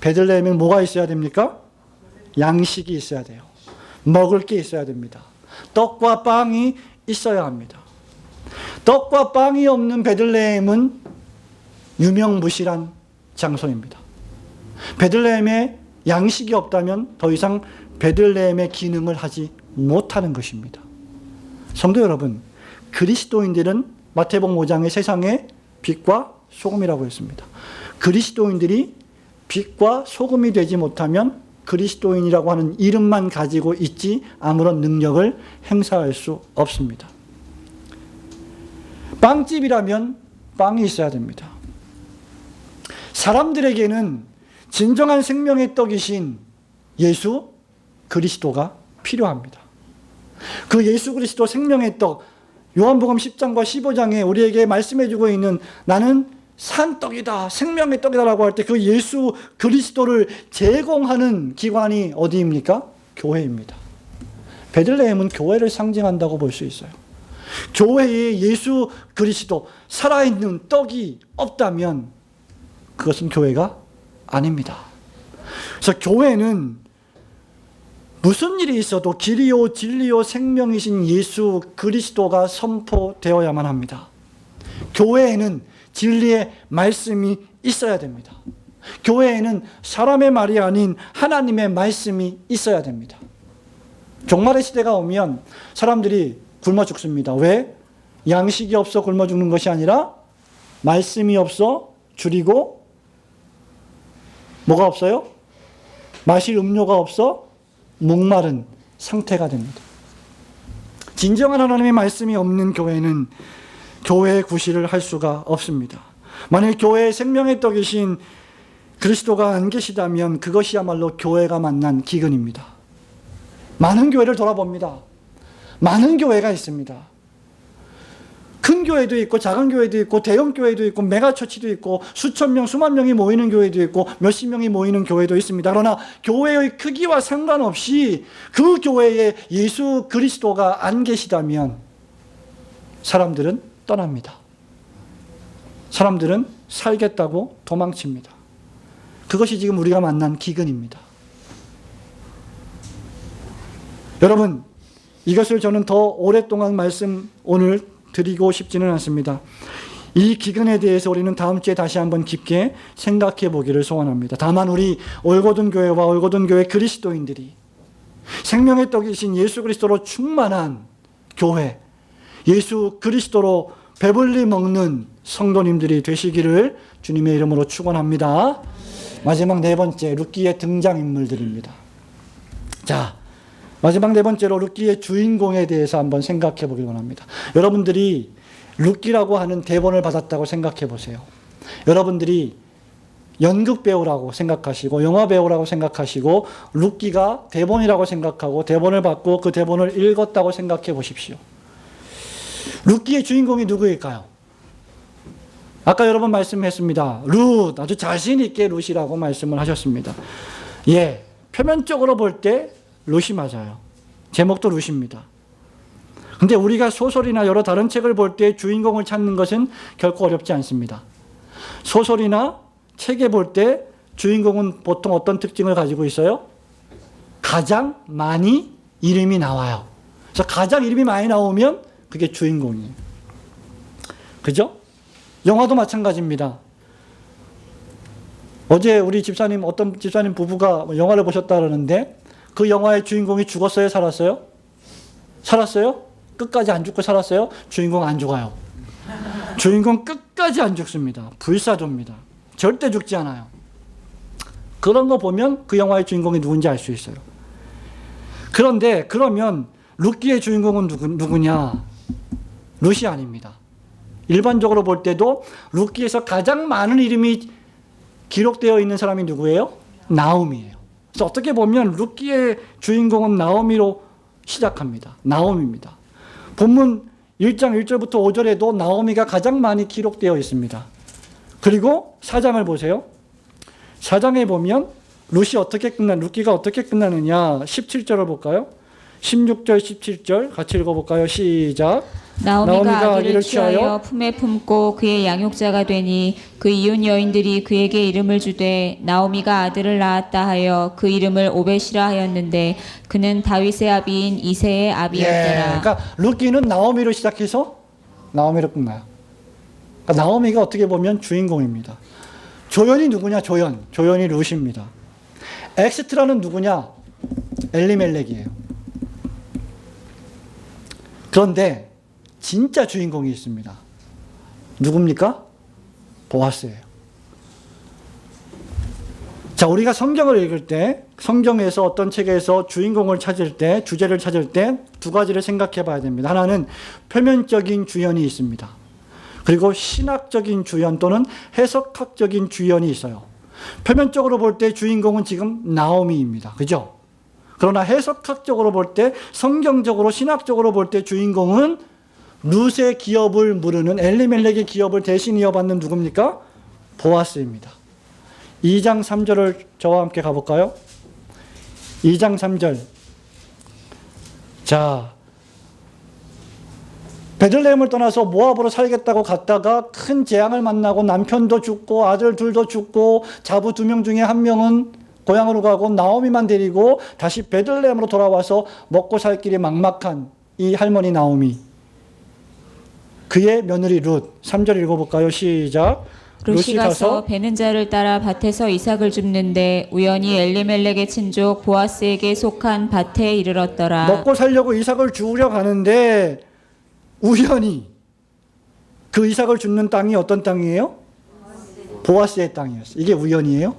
베들레헴은 뭐가 있어야 됩니까? 양식이 있어야 돼요. 먹을 게 있어야 됩니다. 떡과 빵이 있어야 합니다. 떡과 빵이 없는 베들레헴은 유명무실한 장소입니다. 베들레헴에 양식이 없다면 더 이상 베들레헴의 기능을 하지 못하는 것입니다. 성도 여러분, 그리스도인들은 마태복음 5장의 세상의 빛과 소금이라고 했습니다. 그리스도인들이 빛과 소금이 되지 못하면 그리스도인이라고 하는 이름만 가지고 있지 아무런 능력을 행사할 수 없습니다. 빵집이라면 빵이 있어야 됩니다. 사람들에게는 진정한 생명의 떡이신 예수 그리스도가 필요합니다. 그 예수 그리스도 생명의 떡, 요한복음 10장과 15장에 우리에게 말씀해주고 있는 나는 산떡이다, 생명의 떡이다라고 할 때 그 예수 그리스도를 제공하는 기관이 어디입니까? 교회입니다. 베들레헴은 교회를 상징한다고 볼 수 있어요. 교회에 예수 그리스도 살아있는 떡이 없다면 그것은 교회가 아닙니다. 그래서 교회는 무슨 일이 있어도 길이요 진리요 생명이신 예수 그리스도가 선포되어야만 합니다. 교회에는 진리의 말씀이 있어야 됩니다. 교회에는 사람의 말이 아닌 하나님의 말씀이 있어야 됩니다. 종말의 시대가 오면 사람들이 굶어 죽습니다. 왜? 양식이 없어 굶어 죽는 것이 아니라 말씀이 없어 줄이고 뭐가 없어요? 마실 음료가 없어 목마른 상태가 됩니다. 진정한 하나님의 말씀이 없는 교회는 교회의 구실을 할 수가 없습니다. 만일 교회의 생명의 떡이신 그리스도가 안 계시다면 그것이야말로 교회가 만난 기근입니다. 많은 교회를 돌아봅니다. 많은 교회가 있습니다. 큰 교회도 있고 작은 교회도 있고 대형 교회도 있고 메가처치도 있고 수천 명 수만 명이 모이는 교회도 있고 몇십 명이 모이는 교회도 있습니다. 그러나 교회의 크기와 상관없이 그 교회에 예수 그리스도가 안 계시다면 사람들은 떠납니다. 사람들은 살겠다고 도망칩니다. 그것이 지금 우리가 만난 기근입니다. 여러분, 이것을 저는 더 오랫동안 말씀 오늘 드리고 싶지는 않습니다. 이 기근에 대해서 우리는 다음 주에 다시 한번 깊게 생각해 보기를 소원합니다. 다만 우리 올고든 교회와 올고든 교회 그리스도인들이 생명의 떡이신 예수 그리스도로 충만한 교회, 예수 그리스도로 배불리 먹는 성도님들이 되시기를 주님의 이름으로 축원합니다. 마지막 네 번째, 룻기의 등장인물들입니다. 자, 마지막 네 번째로 룻기의 주인공에 대해서 한번 생각해 보길 원합니다. 여러분들이 룻기라고 하는 대본을 받았다고 생각해 보세요. 여러분들이 연극 배우라고 생각하시고 영화 배우라고 생각하시고 룻기가 대본이라고 생각하고 대본을 받고 그 대본을 읽었다고 생각해 보십시오. 룻기의 주인공이 누구일까요? 아까 여러 번 말씀했습니다. 룻, 아주 자신 있게 룻이라고 말씀을 하셨습니다. 예, 표면적으로 볼 때 룻이 맞아요. 제목도 룻입니다. 근데 우리가 소설이나 여러 다른 책을 볼 때 주인공을 찾는 것은 결코 어렵지 않습니다. 소설이나 책에 볼 때 주인공은 보통 어떤 특징을 가지고 있어요? 가장 많이 이름이 나와요. 그래서 가장 이름이 많이 나오면 그게 주인공이에요. 그죠? 영화도 마찬가지입니다. 어제 우리 집사님, 어떤 집사님 부부가 영화를 보셨다 그러는데 그 영화의 주인공이 죽었어요? 살았어요? 살았어요? 끝까지 안 죽고 살았어요? 주인공 안 죽어요. 주인공 끝까지 안 죽습니다. 불사조입니다. 절대 죽지 않아요. 그런 거 보면 그 영화의 주인공이 누군지 알 수 있어요. 그런데 그러면 룻기의 주인공은 누구냐? 룻이 아닙니다. 일반적으로 볼 때도 룻기에서 가장 많은 이름이 기록되어 있는 사람이 누구예요? 나오미예요. 그래서 어떻게 보면 룻기의 주인공은 나오미로 시작합니다. 나오미입니다. 본문 1장 1절부터 5절에도 나오미가 가장 많이 기록되어 있습니다. 그리고 4장을 보세요. 4장에 보면 룻기가 어떻게 끝나느냐? 17절을 볼까요? 16절, 17절 같이 읽어볼까요? 시작. 나오미가 아들을 취하여 품에 품고 그의 양육자가 되니 그 이웃 여인들이 그에게 이름을 주되 나오미가 아들을 낳았다 하여 그 이름을 오벳이라 하였는데 그는 다윗의 아비인 이새의 아비였더라. 그러니까 룻기는 나오미로 시작해서 나오미로 끝나요. 그러니까 나오미가 어떻게 보면 주인공입니다. 조연이 누구냐? 조연이 룻입니다. 엑스트라는 누구냐? 엘리멜렉이에요. 그런데 진짜 주인공이 있습니다. 누굽니까? 보아스예요. 자, 우리가 성경을 읽을 때, 성경에서 어떤 책에서 주인공을 찾을 때, 주제를 찾을 때 두 가지를 생각해 봐야 됩니다. 하나는 표면적인 주연이 있습니다. 그리고 신학적인 주연 또는 해석학적인 주연이 있어요. 표면적으로 볼 때 주인공은 지금 나오미입니다. 그죠? 그러나 해석학적으로 볼 때, 성경적으로, 신학적으로 볼 때 주인공은 룻의 기업을 물으는 엘리멜렉의 기업을 대신 이어받는 누굽니까? 보아스입니다. 2장 3절을 저와 함께 가볼까요? 2장 3절. 자, 베들레헴을 떠나서 모압으로 살겠다고 갔다가 큰 재앙을 만나고 남편도 죽고 아들 둘도 죽고 자부 2명 중에 1명은 고향으로 가고 나오미만 데리고 다시 베들레헴으로 돌아와서 먹고 살 길이 막막한 이 할머니 나오미. 그의 며느리 룻. 3절 읽어볼까요? 시작. 룻이 가서 베는 자를 따라 밭에서 이삭을 줍는데 우연히 엘리멜렉의 친족 보아스에게 속한 밭에 이르렀더라. 먹고 살려고 이삭을 주우려 가는데 우연히 그 이삭을 줍는 땅이 어떤 땅이에요? 보아스의 땅이었어요. 이게 우연이에요?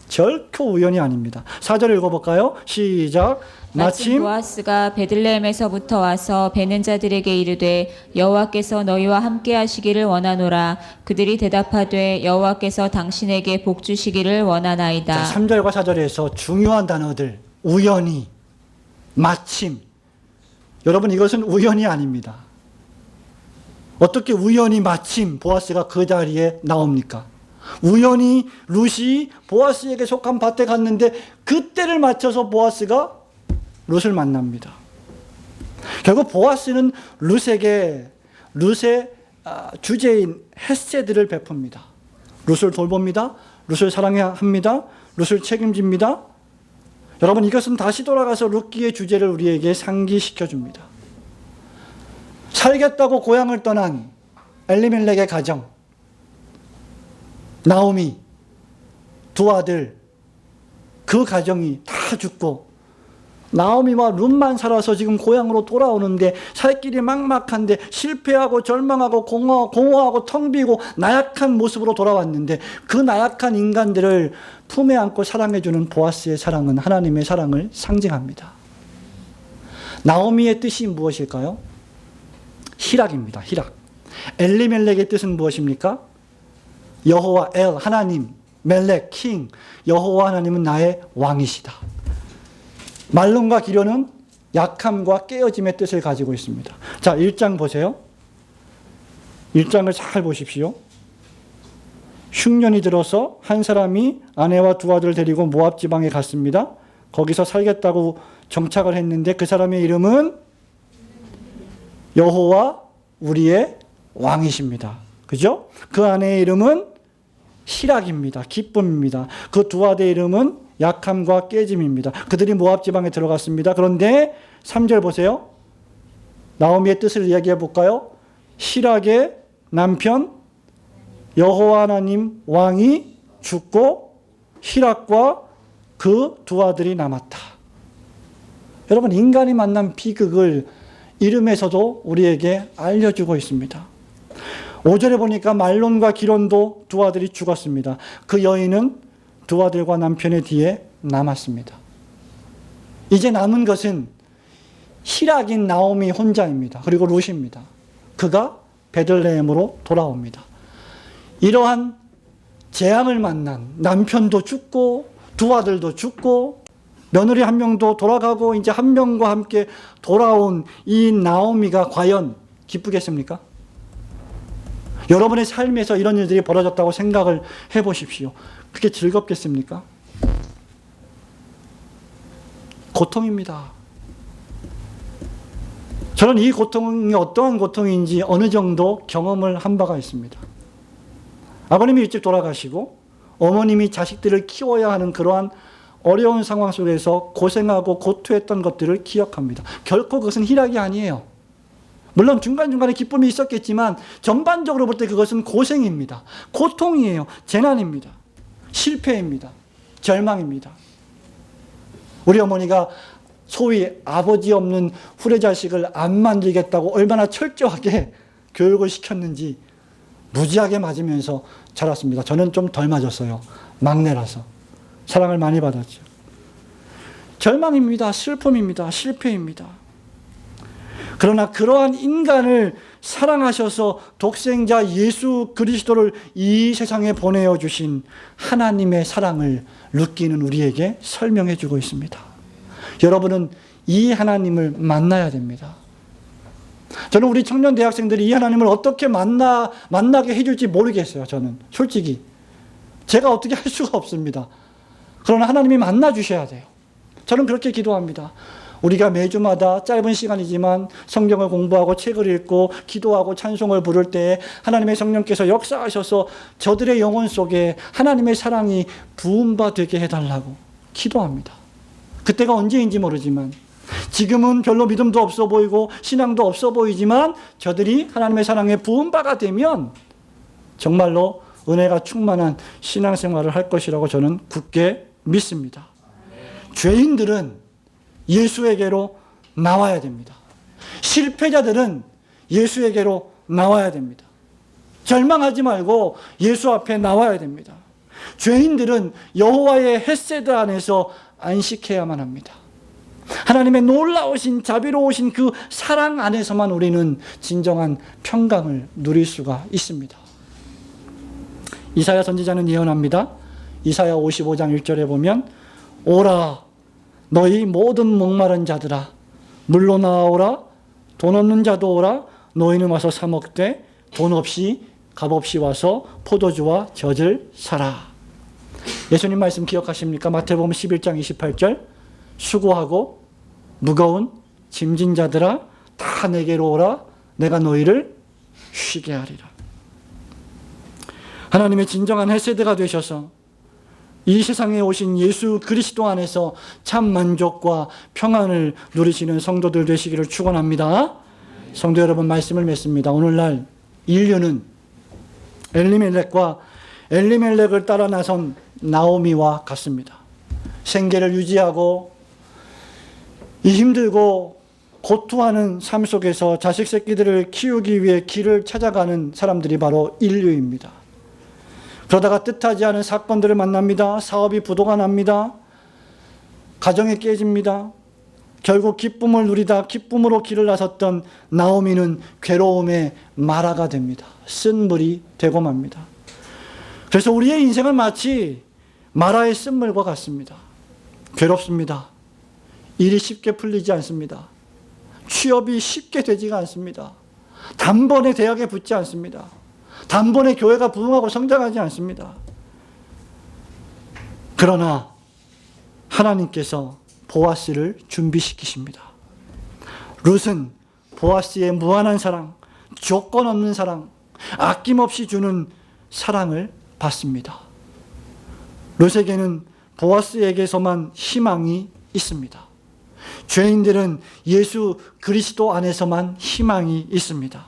결코 우연이 아닙니다. 4절 읽어볼까요? 시작. 마침 보아스가 베들레헴에서부터 와서 베는 자들에게 이르되 여호와께서 너희와 함께 하시기를 원하노라. 그들이 대답하되 여호와께서 당신에게 복 주시기를 원하나이다. 자, 3절과 4절에서 중요한 단어들. 우연히, 마침. 여러분, 이것은 우연이 아닙니다. 어떻게 우연히 마침 보아스가 그 자리에 나옵니까? 우연히 룻이 보아스에게 속한 밭에 갔는데 그때를 맞춰서 보아스가 룻을 만납니다. 결국 보아스는 룻의 주제인 헤세드를 베풉니다. 룻을 돌봅니다. 룻을 사랑합니다. 룻을 책임집니다. 여러분, 이것은 다시 돌아가서 룻기의 주제를 우리에게 상기시켜 줍니다. 살겠다고 고향을 떠난 엘리멜렉의 가정, 나오미, 두 아들, 그 가정이 다 죽고 나오미와 룻만 살아서 지금 고향으로 돌아오는데 살 길이 막막한데 실패하고 절망하고 공허하고 텅 비고 나약한 모습으로 돌아왔는데 그 나약한 인간들을 품에 안고 사랑해주는 보아스의 사랑은 하나님의 사랑을 상징합니다. 나오미의 뜻이 무엇일까요? 희락입니다. 희락. 엘리멜렉의 뜻은 무엇입니까? 여호와 엘 하나님, 멜렉 킹. 여호와 하나님은 나의 왕이시다. 말론과 기련은 약함과 깨어짐의 뜻을 가지고 있습니다. 자, 1장 보세요. 1장을 잘 보십시오. 흉년이 들어서 한 사람이 아내와 두 아들을 데리고 모압 지방에 갔습니다. 거기서 살겠다고 정착을 했는데 그 사람의 이름은 여호와 우리의 왕이십니다. 그죠? 그 아내의 이름은 희락입니다. 기쁨입니다. 그 두 아들의 이름은 약함과 깨짐입니다. 그들이 모압 지방에 들어갔습니다. 그런데 3절 보세요. 나오미의 뜻을 이야기해 볼까요? 희락의 남편 여호와 하나님 왕이 죽고 희락과 그 두 아들이 남았다. 여러분, 인간이 만난 비극을 이름에서도 우리에게 알려주고 있습니다. 5절에 보니까 말론과 기론도 두 아들이 죽었습니다. 그 여인은 두 아들과 남편의 뒤에 남았습니다. 이제 남은 것은 희락인 나오미 혼자입니다. 그리고 룻입니다. 그가 베들레헴으로 돌아옵니다. 이러한 재앙을 만난 남편도 죽고 두 아들도 죽고 며느리 한 명도 돌아가고 이제 한 명과 함께 돌아온 이 나오미가 과연 기쁘겠습니까? 여러분의 삶에서 이런 일들이 벌어졌다고 생각을 해보십시오. 그게 즐겁겠습니까? 고통입니다. 저는 이 고통이 어떠한 고통인지 어느 정도 경험을 한 바가 있습니다. 아버님이 일찍 돌아가시고 어머님이 자식들을 키워야 하는 그러한 어려운 상황 속에서 고생하고 고투했던 것들을 기억합니다. 결코 그것은 희락이 아니에요. 물론 중간중간에 기쁨이 있었겠지만 전반적으로 볼 때 그것은 고생입니다. 고통이에요. 재난입니다. 실패입니다. 절망입니다. 우리 어머니가 소위 아버지 없는 후레자식을 안 만들겠다고 얼마나 철저하게 교육을 시켰는지 무지하게 맞으면서 자랐습니다. 저는 좀 덜 맞았어요. 막내라서. 사랑을 많이 받았죠. 절망입니다. 슬픔입니다. 실패입니다. 그러나 그러한 인간을 사랑하셔서 독생자 예수 그리스도를 이 세상에 보내어 주신 하나님의 사랑을 룻기는 우리에게 설명해 주고 있습니다. 여러분은 이 하나님을 만나야 됩니다. 저는 우리 청년 대학생들이 이 하나님을 어떻게 만나게 해줄지 모르겠어요. 저는 솔직히 제가 어떻게 할 수가 없습니다. 그러나 하나님이 만나 주셔야 돼요. 저는 그렇게 기도합니다. 우리가 매주마다 짧은 시간이지만 성경을 공부하고 책을 읽고 기도하고 찬송을 부를 때 하나님의 성령께서 역사하셔서 저들의 영혼 속에 하나님의 사랑이 부음바 되게 해달라고 기도합니다. 그때가 언제인지 모르지만 지금은 별로 믿음도 없어 보이고 신앙도 없어 보이지만 저들이 하나님의 사랑에 부음바가 되면 정말로 은혜가 충만한 신앙생활을 할 것이라고 저는 굳게 믿습니다. 죄인들은 예수에게로 나와야 됩니다. 실패자들은 예수에게로 나와야 됩니다. 절망하지 말고 예수 앞에 나와야 됩니다. 죄인들은 여호와의 헷세드 안에서 안식해야만 합니다. 하나님의 놀라우신 자비로우신 그 사랑 안에서만 우리는 진정한 평강을 누릴 수가 있습니다. 이사야 선지자는 예언합니다. 이사야 55장 1절에 보면 오라 너희 모든 목마른 자들아 물로 나오라 돈 없는 자도 오라 너희는 와서 사 먹되 돈 없이 값 없이 와서 포도주와 젖을 사라. 예수님 말씀 기억하십니까? 마태복음 11장 28절 수고하고 무거운 짐진 자들아 다 내게로 오라 내가 너희를 쉬게 하리라. 하나님의 진정한 헤세드가 되셔서 이 세상에 오신 예수 그리스도 안에서 참 만족과 평안을 누리시는 성도들 되시기를 축원합니다. 성도 여러분, 말씀을 맺습니다. 오늘날 인류는 엘리멜렉과 엘리멜렉을 따라 나선 나오미와 같습니다. 생계를 유지하고 이 힘들고 고투하는 삶 속에서 자식 새끼들을 키우기 위해 길을 찾아가는 사람들이 바로 인류입니다. 그러다가 뜻하지 않은 사건들을 만납니다. 사업이 부도가 납니다. 가정이 깨집니다. 결국 기쁨을 누리다 기쁨으로 길을 나섰던 나오미는 괴로움의 마라가 됩니다. 쓴물이 되고 맙니다. 그래서 우리의 인생은 마치 마라의 쓴물과 같습니다. 괴롭습니다. 일이 쉽게 풀리지 않습니다. 취업이 쉽게 되지가 않습니다. 단번에 대학에 붙지 않습니다. 단번에 교회가 부흥하고 성장하지 않습니다. 그러나 하나님께서 보아스를 준비시키십니다. 룻은 보아스의 무한한 사랑, 조건 없는 사랑, 아낌없이 주는 사랑을 받습니다. 룻에게는 보아스에게서만 희망이 있습니다. 죄인들은 예수 그리스도 안에서만 희망이 있습니다.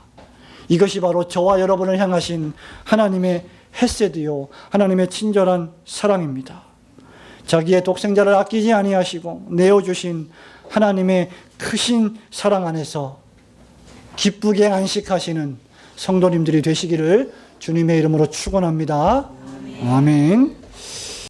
이것이 바로 저와 여러분을 향하신 하나님의 헤세드요, 하나님의 친절한 사랑입니다. 자기의 독생자를 아끼지 아니하시고 내어주신 하나님의 크신 사랑 안에서 기쁘게 안식하시는 성도님들이 되시기를 주님의 이름으로 축원합니다. 아멘.